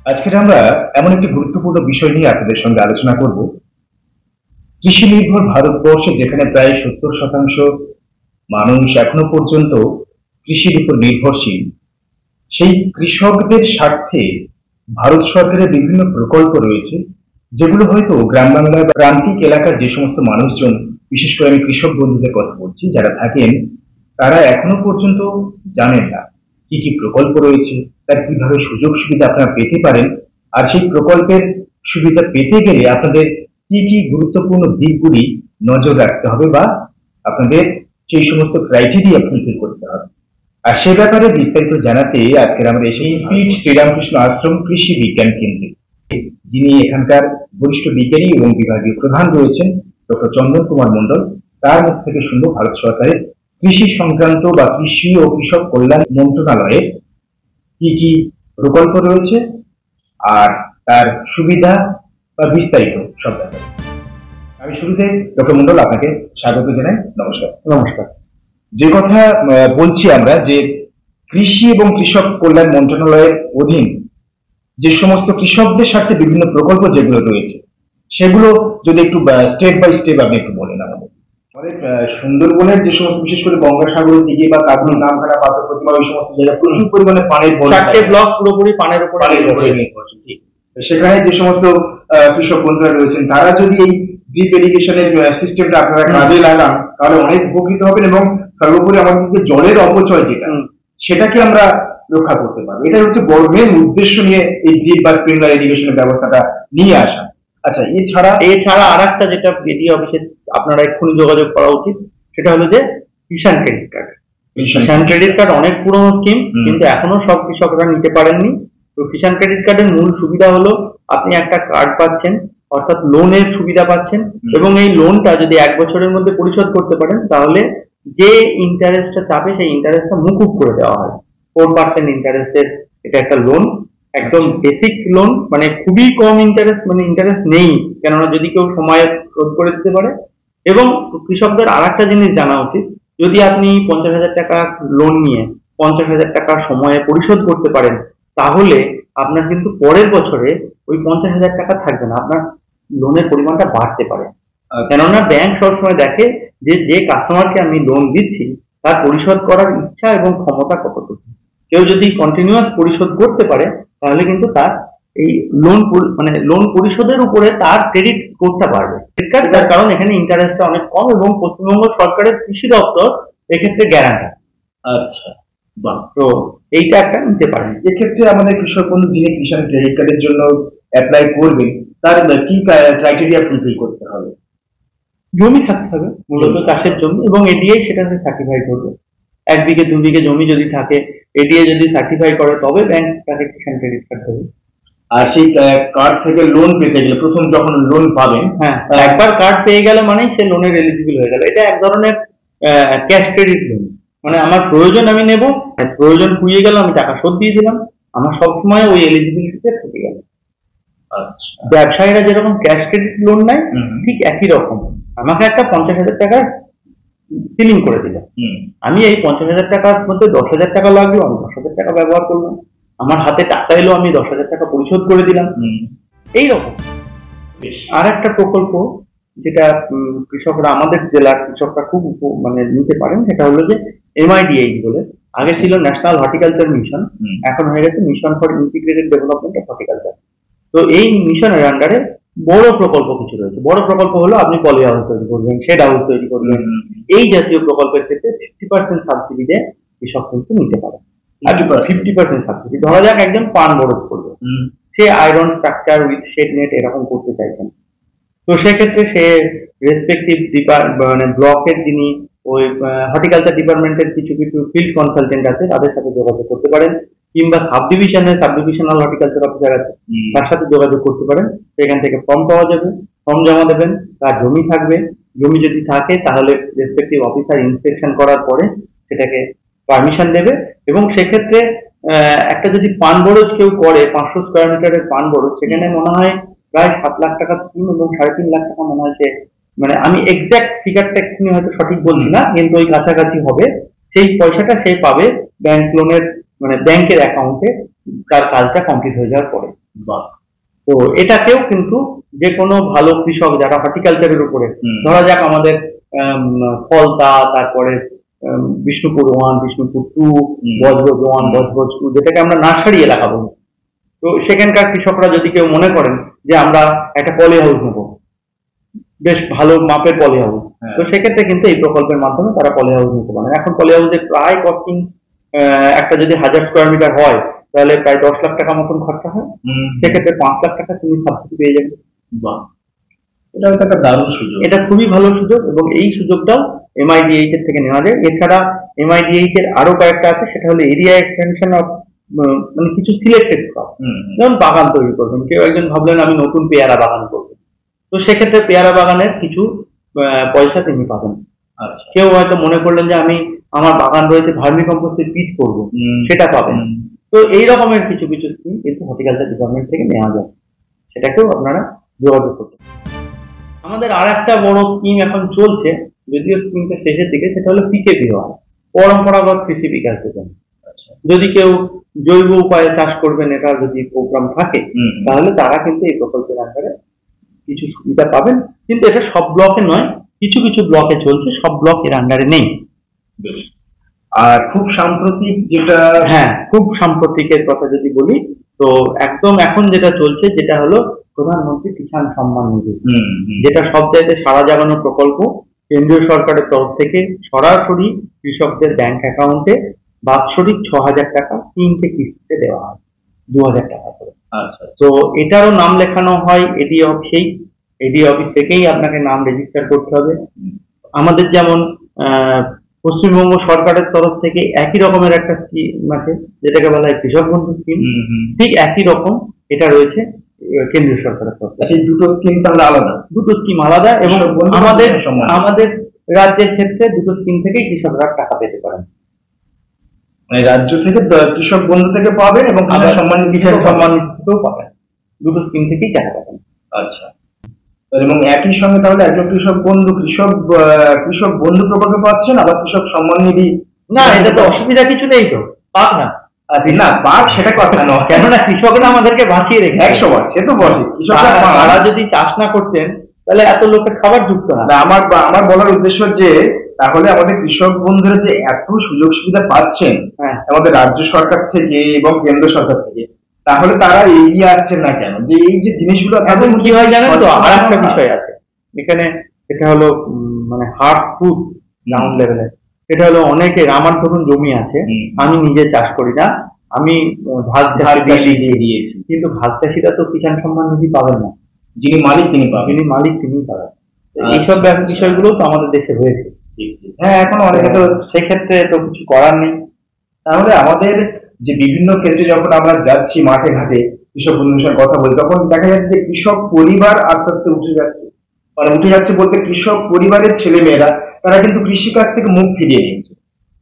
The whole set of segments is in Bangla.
আজকে আমরা এমন একটি গুরুত্বপূর্ণ বিষয় নিয়ে আপনাদের সঙ্গে আলোচনা করব। কৃষি নির্ভর ভারতবর্ষে যেখানে প্রায় 70% মানুষ এখনো পর্যন্ত কৃষির উপর নির্ভরশীল, সেই কৃষকদের স্বার্থে ভারত সরকারের বিভিন্ন প্রকল্প রয়েছে, যেগুলো হয়তো গ্রাম বাংলার বা প্রান্তিক এলাকার যে সমস্ত মানুষজন, বিশেষ করে আমি কৃষক বন্ধুদের কথা বলছি, যারা থাকেন তারা এখনো পর্যন্ত জানেন না কি কি প্রকল্প রয়েছে, তার কিভাবে সুযোগ সুবিধা আপনারা পেতে পারেন, আর সেই প্রকল্পের সুবিধা পেতে গেলে আপনাদের কি কি গুরুত্বপূর্ণ দিকগুলি নজর রাখতে হবে বা আপনাদের সেই সমস্ত ক্রাইটেরিয়া ফুলফিল করতে হবে। আর সে ব্যাপারে বিস্তারিত জানাতে আজকের আমরা এসেছি পীঠ শ্রীরামকৃষ্ণ আশ্রম কৃষি বিজ্ঞান কেন্দ্রে, যিনি এখানকার বরিষ্ঠ বিজ্ঞানী এবং বিভাগীয় প্রধান রয়েছেন ডক্টর চন্দন কুমার মন্ডল। তার মুখ থেকে শুনবো ভারত সরকারের কৃষি সংক্রান্ত বা কৃষি ও কৃষক কল্যাণ মন্ত্রণালয়ের কি কি প্রকল্প রয়েছে আর তার সুবিধা বা বিস্তারিত সব ব্যাপারে। আমি শুরুতে ডক্টর মন্ডল আপনাকে স্বাগত জানাই। নমস্কার। নমস্কার। যে কথা বলছি আমরা, যে কৃষি এবং কৃষক কল্যাণ মন্ত্রণালয়ের অধীন যে সমস্ত কৃষকদের সাথে বিভিন্ন প্রকল্প যেগুলো রয়েছে, সেগুলো যদি একটু স্টেপ বাই স্টেপ আপনি একটু বলেন আমাদের। আমাদের সুন্দরবনের যে সমস্ত, বিশেষ করে গঙ্গাসাগরের দিকে বা কাকদ্বীপ, নামখানা, পাথর প্রতিমা, ওই সমস্ত জায়গায় প্রচুর পরিমাণে পানের চারটে ব্লক পুরোপুরি পানের উপর নির্ভরশীল। ঠিক, সেখানে যে সমস্ত কৃষক বন্ধুরা রয়েছেন, তারা যদি এই ড্রিপ ইরিগেশনের সিস্টেমটা আপনারা কাজে লাগান, তাহলে অনেক উপকৃত হবেন এবং সর্বোপরি আমাদের যে জলের অপচয় যেটা, সেটাকে আমরা রক্ষা করতে পারবো। এটা হচ্ছে বড় মেন উদ্দেশ্য নিয়ে এই ড্রিপ বা স্প্রিংলার ইরিগেশনের ব্যবস্থাটা নিয়ে আসা। আচ্ছা, এছাড়া আর একটা যেটা বিডি অফিসে আপনারা এক্ষুনি যোগাযোগ করা উচিত, সেটা হলো যে কিষাণ ক্রেডিট কার্ড। কিষাণ ক্রেডিট কার্ড অনেক পুরনো স্কিম, কিন্তু এখনো সব কৃষকরা নিতে পারেননি। তো কিষাণ ক্রেডিট কার্ডের মূল সুবিধা হলো আপনি একটা কার্ড পাচ্ছেন, অর্থাৎ লোনের সুবিধা পাচ্ছেন, এবং এই লোনটা যদি 1 বছরের মধ্যে পরিশোধ করতে পারেন, তাহলে যে ইন্টারেস্টটা চাপে সেই ইন্টারেস্টটা মুকুব করে দেওয়া হয়। 4% ইন্টারেস্টের এটা একটা লোন, একদম বেসিক লোন, মানে খুবই কম ইন্টারেস্ট, মানে ইন্টারেস্ট নেই, কেননা যদি কেউ সময়ে শোধ করে দিতে পারে। এবং কৃষকদের আর একটা জিনিস জানা উচিত, যদি আপনি 50,000 টাকা লোন নিয়ে 50,000 টাকা সময়ে পরিশোধ করতে পারেন, তাহলে আপনার কিন্তু পরের বছরে ওই 50,000 টাকা থাকবে না, আপনার লোনের পরিমাণটা বাড়তে পারে। কেননা ব্যাংক সবসময় দেখে যে যে কাস্টমারকে আমি লোন দিচ্ছি তার পরিশোধ করার ইচ্ছা এবং ক্ষমতা কতটুকু। কেউ যদি কন্টিনিউয়াস পরিশোধ করতে পারে, তাহলে কিন্তু তার এই লোন পরিশোধের উপরে তার ক্রেডিট স্কোরটা বাড়বে। তার কারণ এখানে ইন্টারেস্টটা অনেক কম এবং পশ্চিমবঙ্গ সরকারের কৃষি দপ্তর এক্ষেত্রে গ্যারান্টার। আচ্ছা, তো এইটা একটা নিতে পারেন। এক্ষেত্রে আমাদের কৃষক বন্ধু যিনি কিষাণ ক্রেডিট কার্ডের জন্য অ্যাপ্লাই করবেন, তার কি ক্রাইটেরিয়া ফুলফিল করতে হবে? জমি থাকতে হবে, মূলত চাষের জমি, এবং এডিএ সেটাকে সার্টিফাই করবে। 1 বিঘে 2 বিঘে জমি যদি থাকে, এডিএ যদি সার্টিফাই করে, তবে ব্যাংক তাকে কিষাণ ক্রেডিট কার্ড দেবে। আর সেই কার্ড থেকে লোন পেতে গেলে, প্রথম যখন লোন পাবেন, হ্যাঁ, একবার কার্ড পেয়ে গেলে মানেই সে লোনের এলিজিবল হয়ে গেল। এটা এক ধরনের ক্যাশ ক্রেডিট লোন, মানে আমার প্রয়োজন আমি নেব, প্রয়োজন ফুরিয়ে গেল আমি টাকা শোধ দিয়ে দিলাম, আমার সবসময় ওই এলিজিবিলিটিতে থেকে গেল। ব্যবসায়ীরা যেরকম ক্যাশ ক্রেডিট লোন নেয়, ঠিক একই রকম আমাকে একটা 50,000 টাকার সিলিং করে দিল, আমি এই 50,000 টাকার মধ্যে 10,000 টাকা লাগলো, আমি 10,000 টাকা ব্যবহার করলাম, আমার হাতে টাকা এলো, আমি 10,000 টাকা পরিশোধ করে দিলাম। এইরকম আর একটা প্রকল্প যেটা কৃষকরা, আমাদের জেলার কৃষকরা খুব মানে নিতে পারেন, সেটা হলো যে MIDH বলে। আগে ছিল ন্যাশনাল হর্টিকালচার মিশন, এখন হয়ে গেছে mission for integrated development of horticulture. তো এই মিশনের আন্ডারে বড় প্রকল্প কিছু রয়েছে। বড় প্রকল্প হলো আপনি পলি হাউস তৈরি করবেন, শেড হাউস তৈরি করবেন, এই জাতীয় প্রকল্পের ক্ষেত্রে 50% সাবসিডিতে কৃষক কিন্তু নিতে পারে। 50% সাবসিডি। ধরা যাক একজন পান বরজ করবে, সে iron structure with shade net এরকম করতে চাইছেন, তো সেক্ষেত্রে সে রেসপেক্টিভ মানে ব্লকের যিনি ওই হর্টিকালচার ডিপার্টমেন্টের কিছু কিছু ফিল্ড কনসালটেন্ট আছে, তাদের সাথে যোগাযোগ করতে পারেন, কিংবা সাবডিভিশনাল হর্টিকালচার অফিসার আছে, তার সাথে যোগাযোগ করতে পারেন। সেখান থেকে ফর্ম পাওয়া যাবে, ফর্ম জমা দেবেন, তার জমি থাকবে, জমি যদি থাকে তাহলে রেসপেক্টিভ অফিসার ইন্সপেকশন করার পরে সেটাকে পারমিশন দেবে। এবং সেক্ষেত্রে একটা যদি পান বরজ কেউ করে, 500 স্কোয়ার মিটারের পান বরজ, সেখানে মনে হয় প্রায় 7 লাখ টাকা স্কিম এবং 3.5 লাখ টাকা মনে হয়, মানে আমি এক্সাক্ট ফিগারটা এক্ষুনি হয়তো সঠিক বলছি না, কিন্তু ওই কাছাকাছি হবে। সেই পয়সাটা সে পাবে ব্যাংক লোনের, মানে ব্যাংকের অ্যাকাউন্টে, তার কাজটা কমপ্লিট হয়ে যাওয়ার পরে। বাহ। তো এটাকেও কিন্তু যে কোনো ভালো কৃষক যারা হর্টিকালচারের উপরে, ধরা যাক আমাদের ফলতা, তারপরে বিষ্ণুপুর 1, বিষ্ণুপুর 2, বজবজ 1, বজবজ 2, যেটাকে আমরা নার্সারি এলাকা বলি। তো সেখানকার কৃষকরা যদি কেউ মনে করেন যে আমরা একটা পলি হাউস নেবো, বেশ ভালো মাপের পলি হাউস, তো সেক্ষেত্রে কিন্তু এই প্রকল্পের মাধ্যমে তারা পলি হাউস নিতে পারেন। এখন পলি হাউসের প্রায় কস্টিং, একটা যদি 1000 স্কোয়ার মিটার হয় তাহলে প্রায় 10 লাখ টাকা মতন খরচা হয়। সেক্ষেত্রে 5 লাখ টাকা তুমি সাবসিডি পেয়ে যাবে। বাহ, এটা একটা দারুণ সুযোগ। এটা খুবই ভালো সুযোগ, এবং এই সুযোগটাও MIDH এর থেকে নেওয়া যায়। এছাড়া MIDH এর আরো কয়েকটা আছে, সেটা হলো এরিয়া এক্সটেনশন অফ, মানে কিছু সিলেক্টেড ক্রপ, যেমন বাগান তৈরি করবেন। কেউ একজন ভাবলেন আমি নতুন পেয়ারা বাগান করবো, তো সেক্ষেত্রে পেয়ারা বাগানের কিছু পয়সা তিনি পাবেন। আচ্ছা। কেউ হয়তো মনে করলেন যে আমি আমার বাগান রয়েছে ভার্মি কম্পোস্টের পিট করবো, সেটা পাবেন। তো এই রকমের কিছু কিছু স্কিম কিন্তু হর্টিকালচার ডিপার্টমেন্ট থেকে নেওয়া যায়, সেটাকেও আপনারা যোগাযোগ করতে। আমাদের আর একটা বড় স্কিম এখন চলছে, যদিও স্কিমটা শেষের দিকে, সেটা হলো PKBY, পরম্পরাগত কৃষি বিকাশ যোজনা। যদি কেউ জৈব উপায়ে চাষ করবেন, এটা যদি প্রোগ্রাম থাকে, তাহলে তারা কিন্তু এই প্রকল্পের আন্ডারে কিছু সুবিধা পাবেন। কিন্তু এটা সব ব্লকে নয়, কিছু কিছু ব্লকে চলছে, সব ব্লক এর আন্ডারে নেই। আর খুব সাম্প্রতিক যেটা, হ্যাঁ, খুব সাম্প্রতিকের কথা যদি বলি, তো একদম এখন যেটা চলছে, যেটা হলো প্রধানমন্ত্রী কিষাণ সম্মান নিধি, যেটা সব জায়গায় সারা জাগানো প্রকল্প। কেন্দ্রীয় সরকারের তরফ থেকে সরাসরি কৃষকদের ব্যাংক অ্যাকাউন্টে বাৎসরিক 6000 টাকা 3টে কিস্তিতে দেওয়া হয়, 2000 টাকা করে। আচ্ছা। তো এটারও নাম লেখানো হয় এডি অফিসেই, এডি অফিস থেকেই আপনাকে নাম রেজিস্টার করতে হবে। আমাদের যেমন পশ্চিমবঙ্গ সরকারের তরফ থেকে একই রকমের একটা স্কিম আছে, যেটাকে বলা হয় কৃষক বন্ধু স্কিম, ঠিক একই রকম এটা রয়েছে কেন্দ্রীয় সরকারের তরফ থেকে। দুটো স্কিম তাহলে আলাদা, দুটো স্কিম আলাদা, এবং আমাদের রাজ্যের ক্ষেত্রে দুটো স্কিম থেকেই কৃষকরা টাকা পেতে পারেন। মানে রাজ্য থেকে কৃষক বন্ধু থেকে পাবেন, এবং কিষাণ সম্মান নিধিতেও পাবেন, দুটো স্কিম থেকেই টাকা পাবেন। আচ্ছা। এবং একই সঙ্গে তাহলে একজন কৃষক বন্ধু প্রকল্পে পাচ্ছেন, আবার কৃষক সম্মান নিধি। না, এটা তো অসুবিধা কিছু নেই, তো পাক না। না, পাক সেটা কথা নয়, কেননা কৃষকরা আমাদেরকে বাঁচিয়ে রেখে 100 সে তো বটে। কৃষকরা তারা যদি চাষ না করতেন তাহলে এত লোকের খাবার ঢুকতো না। আমার বলার উদ্দেশ্য যে তাহলে আমাদের কৃষক বন্ধুরা যে এত সুযোগ সুবিধা পাচ্ছেন আমাদের রাজ্য সরকার থেকে এবং কেন্দ্র সরকার থেকে, তাহলে তারা এগিয়ে আসছেন না কেন? যে এই যে জিনিসগুলো এখন কি হয় জানেন তো, আর একটা বিষয় আছে এখানে, এটা হলো মানে হার্ড ট্রুথ গ্রাউন্ড লেভেলে। এটা হলো অনেকের, আমার ধরুন জমি আছে, আমি নিজে চাষ করি না, আমি ভাগ চাষি দিয়ে দিয়েছি, কিন্তু ভাগ চাষিরা তো কিষাণ সম্মান নিধি পাবেন না। যিনি মালিক তিনি পাবেন, যিনি মালিক তিনি পাবেন। এইসব বিষয়গুলো তো আমাদের দেশে হয়েছে। হ্যাঁ, এখন অনেকে তো সেক্ষেত্রে তো কিছু করার নেই। তাহলে আমাদের যে বিভিন্ন ক্ষেত্রে যখন আমরা যাচ্ছি মাঠে ঘাটে কৃষক বন্ধুদের সঙ্গে কথা বলি, তখন দেখা যাচ্ছে যে কৃষক পরিবার আস্তে আস্তে উঠে যাচ্ছে। মানে উঠে যাচ্ছে বলতে কৃষক পরিবারের ছেলে মেয়েরা তারা কিন্তু কৃষিকাজ থেকে মুখ ফিরিয়ে নিয়েছে।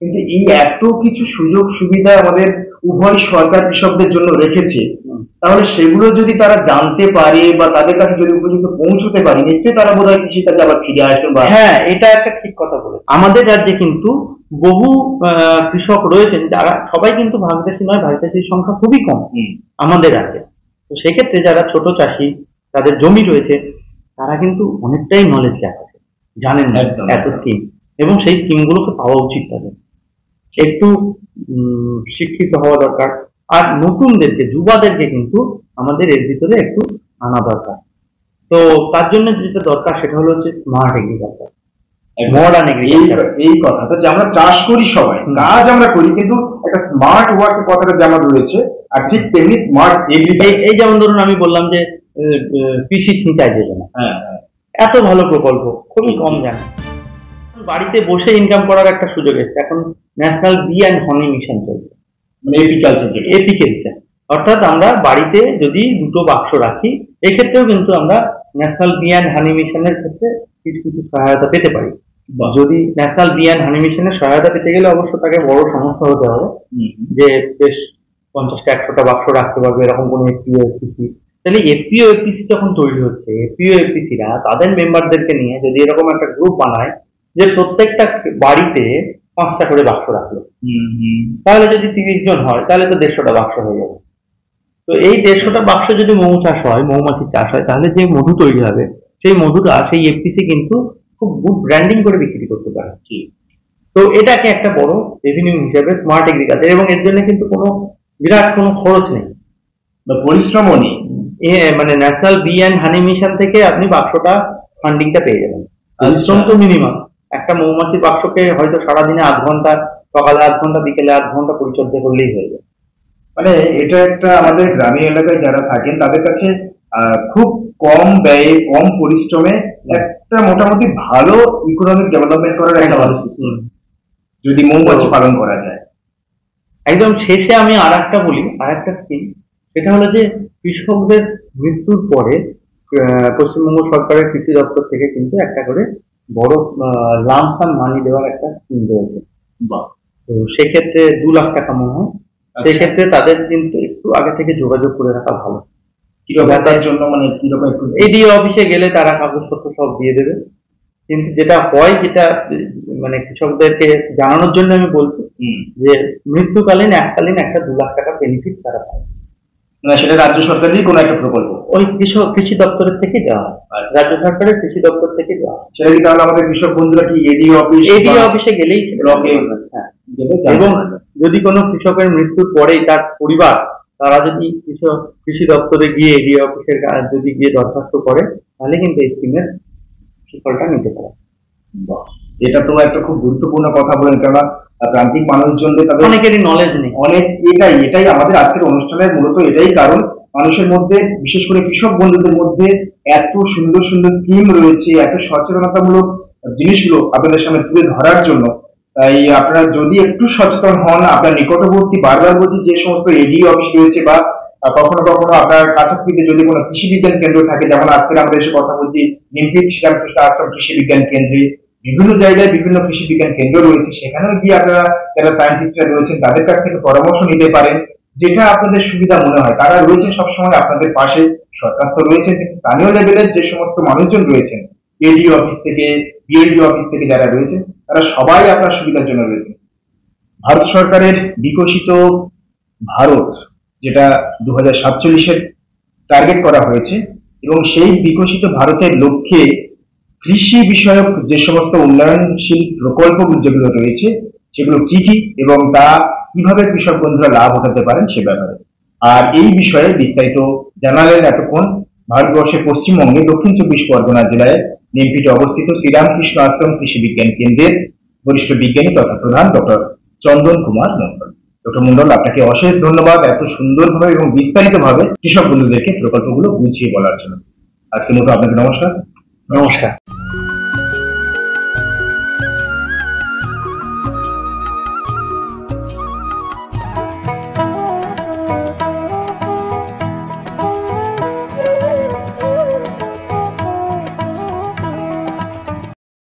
কিন্তু এই এত কিছু সুযোগ সুবিধা আমাদের উভয় সরকার কৃষকদের জন্য রেখেছে, তাহলে সেগুলো যদি তারা জানতে পারে বা তাদের কাছে যদি উপযুক্ত পৌঁছতে পারে, নিশ্চয়ই তারা বোধহয় কৃষিকাজে আবার ফিরে আসবে। হ্যাঁ, এটা একটা ঠিক কথা বলে। আমাদের রাজ্যে কিন্তু বহু কৃষক রয়েছেন যারা সবাই কিন্তু ভাগচাষী নয়, ভাগচাষীর সংখ্যা খুবই কম আমাদের রাজ্যে। তো সেক্ষেত্রে যারা ছোট চাষী, তাদের জমি রয়েছে, তারা কিন্তু অনেকটাই নলেজ গ্যাপ আছে, জানেন না এত স্কিম, এবং সেই স্কিমগুলোকে পাওয়া উচিত তাদের। একটু শিক্ষিত হওয়া দরকার, আর নতুনদেরকে, যুবাদেরকে কিন্তু আমাদের এর ভিতরে একটু আনা দরকার। তো তার জন্য যেটা দরকার সেটা হলো হচ্ছে স্মার্ট এগ্রিকালচার, মডার্ন এগ্রিকালচার। এই কথাটা যে আমরা চাষ করি, সবাই কাজ আমরা করি, কিন্তু একটা স্মার্ট ওয়ার্কের কথাটা যেমন রয়েছে, আর ঠিক তেমনি স্মার্ট এগ্রিকালচার। এই যেমন ধরুন আমি বললাম যে কৃষি সিঞ্চাই যোজনা, এত ভালো প্রকল্প, খুবই কম জানে। বাড়িতে বসে ইনকাম করার একটা সুযোগ এসেছে। এখন national bee and honey mission চলছে, মানে এপিকালচার। অর্থাৎ আমরা বাড়িতে যদি 2টো বাক্স রাখি, এক্ষেত্রেও কিন্তু আমরা ন্যাশনাল বি অ্যান্ড হানি মিশনের ক্ষেত্রে কিছু কিছু সহায়তা পেতে পারি। যদি ন্যাশনাল বি অ্যান্ড হানি মিশনের সহায়তা পেতে গেলে অবশ্য তাকে বড় সংস্থা হতে হবে, যে বেশ 50টা 100টা বাক্স রাখতে পারবে, এরকম কোনো এফপিও এফপিসি। তাহলে এফপিও এফপিসি যখন তৈরি হচ্ছে, এফপিও এফপিসিরা তাদের মেম্বারদেরকে নিয়ে যদি এরকম একটা গ্রুপ বানায় যে প্রত্যেকটা বাড়িতে 5টা করে বাক্স রাখলো, তাহলে যদি 30 জন হয় তাহলে তো 150টা বাক্স হয়ে যাবে। তো এই 150টা বাক্স যদি মৌ চাষ হয়, মৌমাছির চাষ হয়, তাহলে যে মধু তৈরি হবে সেই মধুটা সেই এফপিসি কিন্তু খুব গুড ব্র্যান্ডিং করে বিক্রি করতে পারে। তো এটাকে একটা বড় রেভিনিউ হিসেবে স্মার্ট এগ্রিকালচার, এবং এর জন্য কিন্তু কোনো বিরাট কোনো খরচ নেই বা পরিশ্রমও নেই। মানে national bee and honey mission থেকে আপনি বাক্সটা ফান্ডিংটা পেয়ে যাবেন। পরিশ্রম তো মিনিমাম, একটা মৌমাছির বাক্সকে হয়তো সারাদিনে 8 ঘন্টা, সকালে 8 ঘন্টা, বিকেলে 8 ঘন্টা পরিচর্যা করলেই হয়ে যায়। মানে এটা একটা আমাদের গ্রামীণ এলাকায় যারা থাকেন তাদের কাছে খুব কম ব্যয়ে কম পরিশ্রমে একটা মোটামুটি ভালো ইকোনমিক ডেভেলপমেন্ট করার একটা ভালো সিস্টেম যদি মৌমাছি পালন করা যায়। একদম শেষে আমি আরেকটা বলি, আরেকটা স্কিম, সেটা হলো যে কৃষকদের মৃত্যুর পরে পশ্চিমবঙ্গ সরকারের কৃষি দপ্তর থেকে কিন্তু একটা করে বড় লামসাম মানি দেওয়ার একটা স্কিম রয়েছে। তো সেক্ষেত্রে 2 লাখ টাকা মনে হয়। সেক্ষেত্রে তাদের কিন্তু একটু আগে থেকে যোগাযোগ করে রাখা ভালো। তার জন্য মানে কিরকম একটু এডিও অফিসে গেলে তারা কাগজপত্র সব দিয়ে দেবে। কিন্তু যেটা হয়, যেটা মানে কৃষকদেরকে জানানোর জন্য আমি বলছি যে মৃত্যুকালীন এককালীন একটা 2 লাখ টাকা বেনিফিট তারা পায়। সেটা রাজ্য সরকারেরই কোনো একটা প্রকল্প, ওই কৃষি দপ্তরের থেকে দেওয়া হয়, রাজ্য সরকারের কৃষি দপ্তর থেকে দেওয়া হয়। সেটা কি তাহলে আমাদের কৃষক বন্ধুরা কি এডিও অফিসে গেলেই ব্লকে এবং যদি কোনো কৃষকের মৃত্যুর পরেই তার পরিবার তারা যদি কৃষি দপ্তরে গিয়ে এডিও অফিসের যদি গিয়ে দরখাস্ত করে, তাহলে কিন্তু এই স্কিমের সুফলটা নিতে পারে। এটা তো একটা খুব গুরুত্বপূর্ণ কথা বলেন, কেননা প্রান্তিক মানুষজনদের তাদের অনেকেরই নলেজ নেই। এটাই আমাদের আজকের অনুষ্ঠানের মূলত এটাই কারণ, মানুষের মধ্যে বিশেষ করে কৃষক বন্ধুদের মধ্যে এত সুন্দর সুন্দর স্কিম রয়েছে, এত সচেতনতামূলক জিনিসগুলো আপনাদের সামনে তুলে ধরার জন্য। তাই আপনারা যদি একটু সচেতন হন, আপনার নিকটবর্তী বারবার বলছি যে সমস্ত এডি অফিস রয়েছে বা কখনো কখনো আপনার কাছাকাছিতে যদি কোনো কৃষি বিজ্ঞান কেন্দ্র থাকে, যেমন আজকে আমরা এসে কথা বলছি নিমপিট শ্রীরামকৃষ্ণ আশ্রম কৃষি বিজ্ঞান কেন্দ্রে, বিভিন্ন জায়গায় বিভিন্ন কৃষি বিজ্ঞান কেন্দ্র রয়েছে, সেখানেও গিয়ে আপনারা যারা সায়েন্টিস্টরা রয়েছেন তাদের কাছ থেকে পরামর্শ নিতে পারেন, যেটা আপনাদের সুবিধা মনে হয়। তারা রয়েছে সবসময় আপনাদের পাশে, সরকার তো রয়েছেন, কিন্তু স্থানীয় লেভেলের যে সমস্ত মানুষজন রয়েছেন, এডিও অফিস থেকে বিএলডিও অফিস থেকে যারা রয়েছেন, তারা সবাই আপনার সুবিধার জন্য রয়েছে। ভারত সরকারের বিকশিত ভারত, যেটা 2047-এর টার্গেট করা হয়েছে, এবং সেই বিকশিত ভারতের লক্ষ্যে কৃষি বিষয়ক যে সমস্ত উন্নয়নশীল প্রকল্প যেগুলো রয়েছে সেগুলো কি কি এবং তা কিভাবে কৃষক বন্ধুরা লাভ উঠাতে পারেন সে ব্যাপারে। আর এই বিষয়ে বিস্তারিত জানালেন এতক্ষণ ভারতবর্ষের পশ্চিমবঙ্গে দক্ষিণ 24 পরগনা জেলায় নিমপিটে অবস্থিত শ্রীরামকৃষ্ণ আশ্রম কৃষি বিজ্ঞান কেন্দ্রের বরিষ্ঠ বিজ্ঞানী তথা প্রধান ডক্টর চন্দন কুমার মন্ডল। ডক্টর মন্ডল, আপনাকে অশেষ ধন্যবাদ এত সুন্দরভাবে এবং বিস্তারিতভাবে কৃষক বন্ধুদেরকে প্রকল্পগুলো বুঝিয়ে বলার জন্য। আজকের মতো আপনাকে নমস্কার। নমস্কার।